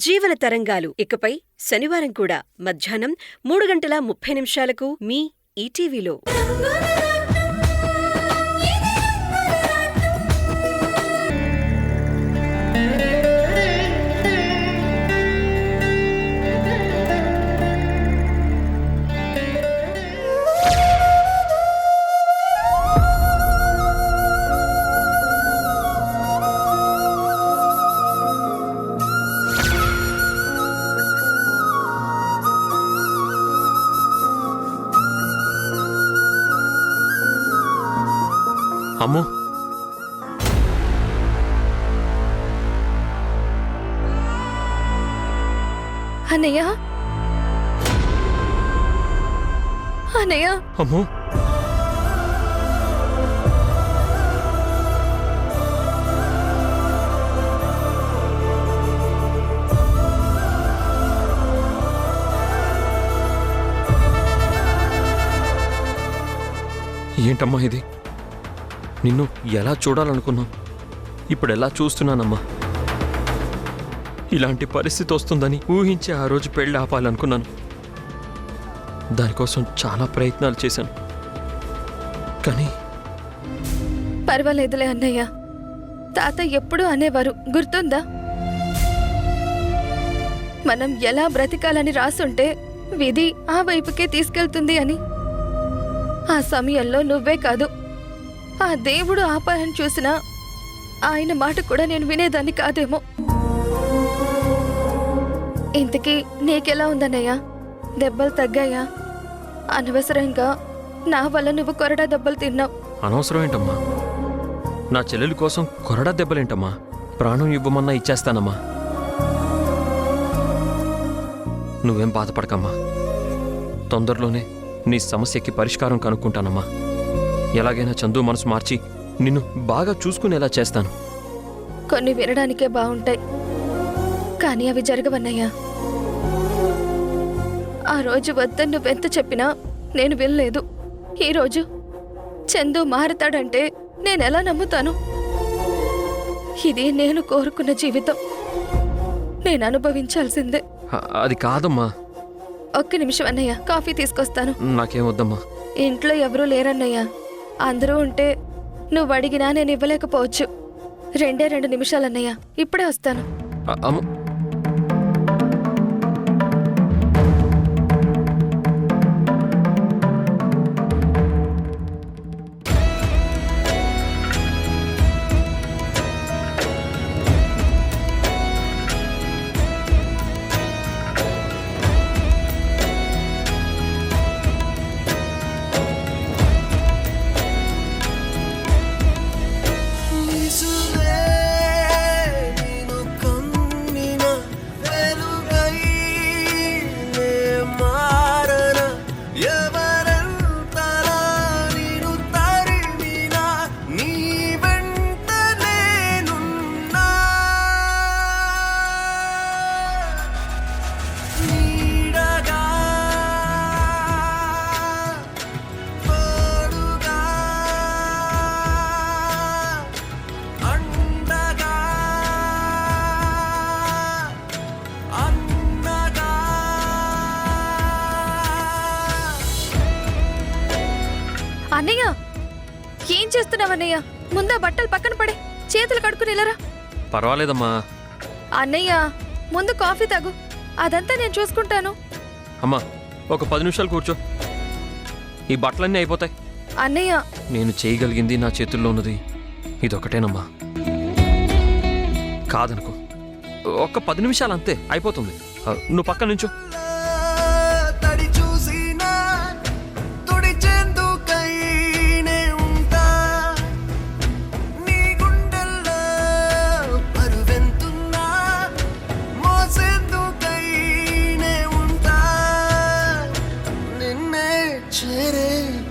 జీవన తరంగాలు ఇకపై శనివారం కూడా మధ్యాహ్నం 3:30 మీ ఈటీవీలో. అమ్మో, అన్నయ్య, అన్నయ్య, అమ్మో, ఏంటమ్మా ఇది? నిన్ను ఎలా చూడాలనుకున్నావు, ఇప్పుడు ఎలా చూస్తున్నానమ్మా? ఇలాంటి పరిస్థితి వస్తుందని ఊహించి ఆ రోజు పెళ్ళి ఆపాలనుకున్నాను. దానికోసం చాలా ప్రయత్నాలు చేశాను, కానీ పర్వాలేదులే అన్నయ్య. తాత ఎప్పుడూ అనేవారు, గుర్తుందా? మనం ఎలా బ్రతికాలని రాసుంటే విధి ఆ వైపుకే తీసుకెళ్తుంది అని. ఆ సమయంలో నువ్వే కాదు, ఆ దేవుడు ఆపాలని చూసినా ఆయన మాట కూడా నేను వినేదాన్ని కాదేమో. ఇంతకీ నీకెలా ఉందన్నయ్య? దెబ్బలు తగ్గాయా? అనవసరంగా నా వల్ల నువ్వు కొరడా దెబ్బలు తిన్నావు. అనవసరం ఏంటమ్మా? నా చెల్లెలి కోసం కొరడా దెబ్బలేంటమ్మా? ప్రాణం ఇవ్వమన్నా ఇచ్చేస్తానమ్మా. నువ్వేం బాధపడకమ్మా, తొందరలోనే నీ సమస్యకి పరిష్కారం కనుక్కుంటానమ్మా. ఎలాగైనా చందు మనసు మార్చి నిన్ను బాగా చూసుకునేలా చేస్తాను. కొన్ని వినడానికే బాగుంటాయి, కానీ అవి జరగవన్నయ్యా. ఆ రోజు వద్దని నువ్వెంత చెప్పినా నేను వినలేదు. ఈరోజు చందు మారతాడంటే నేనెలా నమ్ముతాను? ఇది నేను కోరుకున్న జీవితం, నేను అనుభవించాల్సిందే. అది కాదమ్మా. ఒక్క నిమిషం అన్నయ్య, కాఫీ తీసుకొస్తాను. నాకేం వద్దమ్మా. ఇంట్లో ఎవరూ లేరన్నయ్య. అందరూ ఉంటే నువ్వు అడిగినా నేను ఇవ్వలేకపోవచ్చు. 2 నిమిషాలన్నయ్య, ఇప్పుడే వస్తాను. అమ్మ, అన్నయ్య, ఏం చేస్తున్నావన్నయ్య? ముందా బట్టలు పక్కన పడే, చేతులు కడుక్కుని వెళ్ళరా. పర్వాలేదమ్మా. అన్నయ్య, ముందు కాఫీ తాగు, అదంతా నేను చూసుకుంటాను. అమ్మా, ఒక 10 నిమిషాలు కూర్చో, ఈ బట్టలన్నీ అయిపోతాయి. అన్నయ్య, నేను చేయగలిగింది, నా చేతుల్లో ఉన్నది ఇదొకటేనమ్మా. కాదనుకో, ఒక్క 10 నిమిషాలు అంతే, అయిపోతుంది. నువ్వు పక్క నుంచో.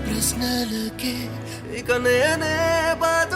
ప్రశ్నలకే ఇక నేనే బాధ